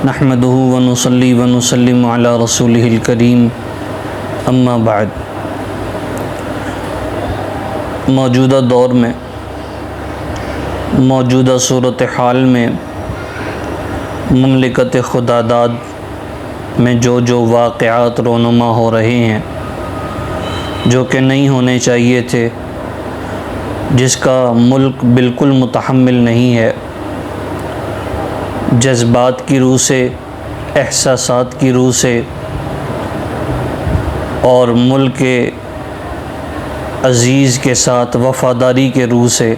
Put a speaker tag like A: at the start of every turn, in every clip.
A: نحمده ونصلي ونسلم على رسوله الكريم اما بعد۔ موجودہ دور میں، موجودہ صورتحال میں مملکت خداداد میں جو واقعات رونما ہو رہے ہیں جو کہ نہیں ہونے چاہیے تھے، جس کا ملک بالکل متحمل نہیں ہے، جذبات کی روح سے، احساسات کی روح سے اور ملک کے عزیز کے ساتھ وفاداری کے روح سے،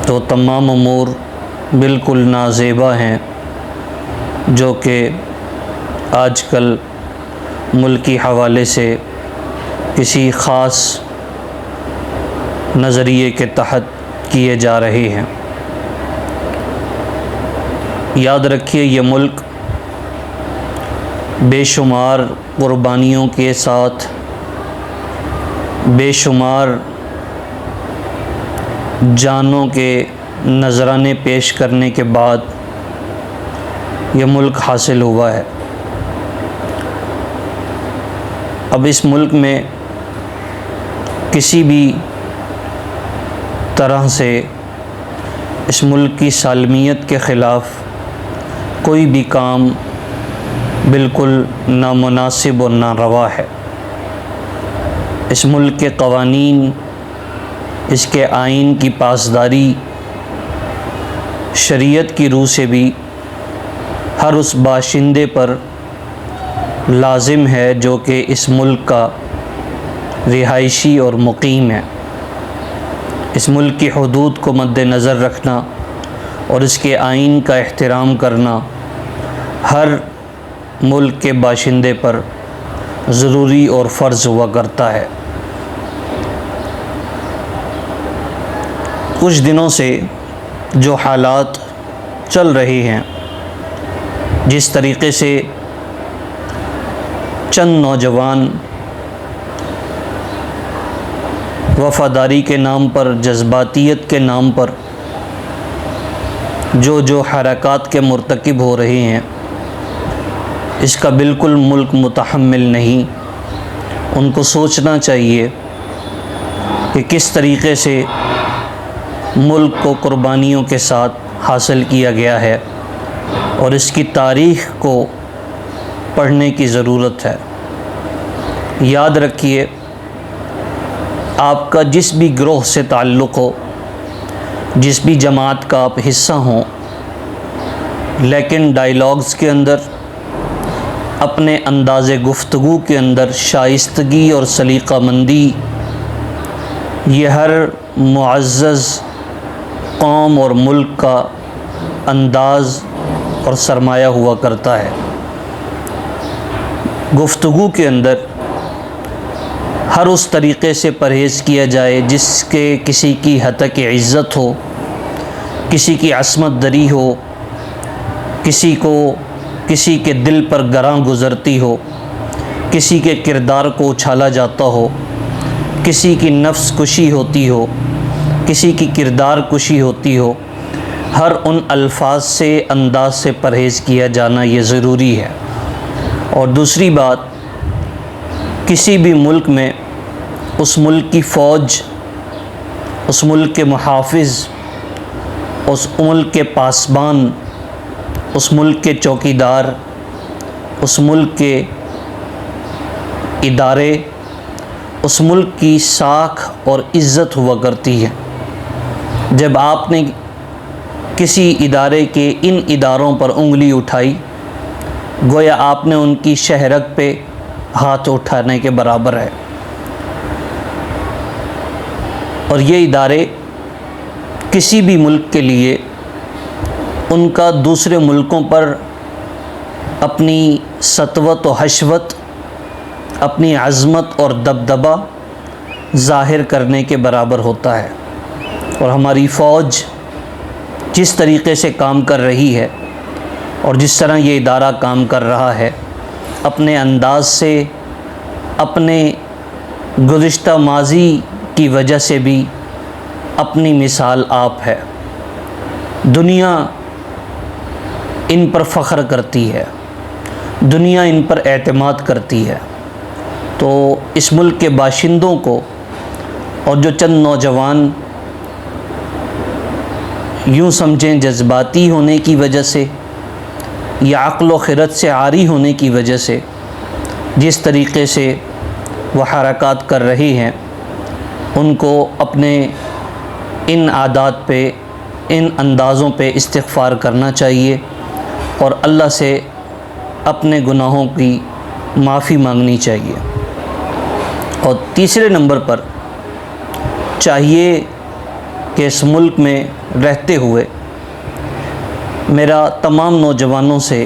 A: تو تمام امور بالکل نازیبا ہیں جو کہ آج کل ملکی حوالے سے کسی خاص نظریے کے تحت کیے جا رہے ہیں۔ یاد رکھیے، یہ ملک بے شمار قربانیوں کے ساتھ، بے شمار جانوں کے نذرانے پیش کرنے کے بعد یہ ملک حاصل ہوا ہے۔ اب اس ملک میں کسی بھی طرح سے اس ملک کی سالمیت کے خلاف کوئی بھی کام بالکل نامناسب اور ناروا ہے۔ اس ملک کے قوانین، اس کے آئین کی پاسداری شریعت کی روح سے بھی ہر اس باشندے پر لازم ہے جو کہ اس ملک کا رہائشی اور مقیم ہے۔ اس ملک کی حدود کو مد نظر رکھنا اور اس کے آئین کا احترام کرنا ہر ملک کے باشندے پر ضروری اور فرض ہوا کرتا ہے۔ کچھ دنوں سے جو حالات چل رہے ہیں، جس طریقے سے چند نوجوان وفاداری کے نام پر، جذباتیت کے نام پر جو حرکات کے مرتکب ہو رہے ہیں، اس کا بالکل ملک متحمل نہیں۔ ان کو سوچنا چاہیے کہ کس طریقے سے ملک کو قربانیوں کے ساتھ حاصل کیا گیا ہے، اور اس کی تاریخ کو پڑھنے کی ضرورت ہے۔ یاد رکھیے، آپ کا جس بھی گروہ سے تعلق ہو، جس بھی جماعت کا آپ حصہ ہوں، لیکن ڈائیلاگز کے اندر، اپنے انداز گفتگو کے اندر شائستگی اور سلیقہ مندی یہ ہر معزز قوم اور ملک کا انداز اور سرمایہ ہوا کرتا ہے۔ گفتگو کے اندر ہر اس طریقے سے پرہیز کیا جائے جس کے کسی کی ہتک عزت ہو، کسی کی عصمت دری ہو، کسی کے دل پر گراں گزرتی ہو، کسی کے کردار کو اچھالا جاتا ہو، کسی کی نفس کشی ہوتی ہو، کسی کی کردار کشی ہوتی ہو، ہر ان الفاظ سے، انداز سے پرہیز کیا جانا یہ ضروری ہے۔ اور دوسری بات، کسی بھی ملک میں اس ملک کی فوج، اس ملک کے محافظ، اس ملک کے پاسبان، اس ملک کے چوکیدار، اس ملک کے ادارے، اس ملک کی ساکھ اور عزت ہوا کرتی ہے۔ جب آپ نے کسی ادارے کے ان اداروں پر انگلی اٹھائی، گویا آپ نے ان کی شہرت پہ ہاتھ اٹھانے کے برابر ہے۔ اور یہ ادارے کسی بھی ملک کے لیے ان کا دوسرے ملکوں پر اپنی سطوت و حشوت، اپنی عظمت اور دبدبہ ظاہر کرنے کے برابر ہوتا ہے۔ اور ہماری فوج جس طریقے سے کام کر رہی ہے اور جس طرح یہ ادارہ کام کر رہا ہے، اپنے انداز سے، اپنے گزشتہ ماضی کی وجہ سے بھی اپنی مثال آپ ہے۔ دنیا ان پر فخر کرتی ہے، دنیا ان پر اعتماد کرتی ہے، تو اس ملک کے باشندوں کو اور جو چند نوجوان یوں سمجھیں جذباتی ہونے کی وجہ سے یا عقل و خرد سے عاری ہونے کی وجہ سے جس طریقے سے وہ حرکات کر رہے ہیں، ان کو اپنے ان عادات پہ، ان اندازوں پہ استغفار کرنا چاہیے اور اللہ سے اپنے گناہوں کی معافی مانگنی چاہیے۔ اور تیسرے نمبر پر چاہیے کہ اس ملک میں رہتے ہوئے میرا تمام نوجوانوں سے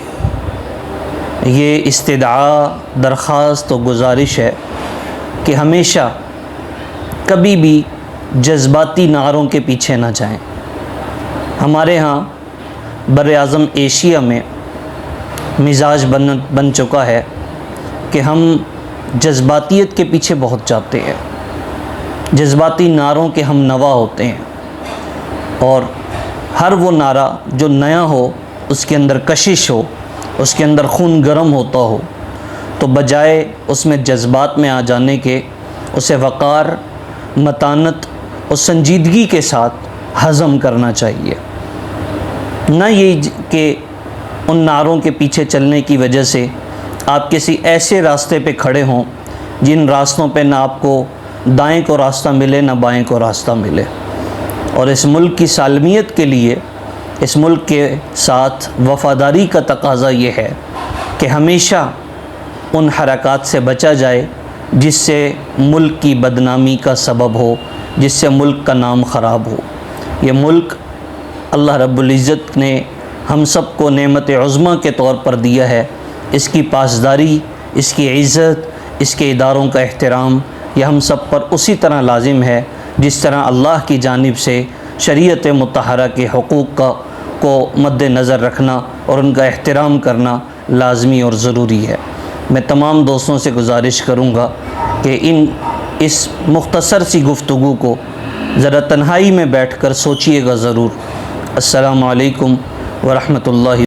A: یہ استدعا، درخواست و گزارش ہے کہ ہمیشہ کبھی بھی جذباتی نعروں کے پیچھے نہ جائیں۔ ہمارے ہاں بر اعظم ایشیا میں مزاج بن چکا ہے کہ ہم جذباتیت کے پیچھے بہت جاتے ہیں، جذباتی نعروں کے ہم نوا ہوتے ہیں، اور ہر وہ نعرہ جو نیا ہو، اس کے اندر کشش ہو، اس کے اندر خون گرم ہوتا ہو، تو بجائے اس میں جذبات میں آ جانے کے اسے وقار، متانت اور سنجیدگی کے ساتھ ہضم کرنا چاہیے۔ نہ یہ کہ ان نعروں کے پیچھے چلنے کی وجہ سے آپ کسی ایسے راستے پہ کھڑے ہوں جن راستوں پہ نہ آپ کو دائیں کو راستہ ملے نہ بائیں کو راستہ ملے۔ اور اس ملک کی سالمیت کے لیے، اس ملک کے ساتھ وفاداری کا تقاضا یہ ہے کہ ہمیشہ ان حرکات سے بچا جائے جس سے ملک کی بدنامی کا سبب ہو، جس سے ملک کا نام خراب ہو۔ یہ ملک اللہ رب العزت نے ہم سب کو نعمت عظمیٰ کے طور پر دیا ہے، اس کی پاسداری، اس کی عزت، اس کے اداروں کا احترام یہ ہم سب پر اسی طرح لازم ہے جس طرح اللہ کی جانب سے شریعت مطہرہ کے حقوق کو مد نظر رکھنا اور ان کا احترام کرنا لازمی اور ضروری ہے۔ میں تمام دوستوں سے گزارش کروں گا کہ اس مختصر سی گفتگو کو ذرا تنہائی میں بیٹھ کر سوچئے گا ضرور۔ السلام علیکم ورحمۃ اللہ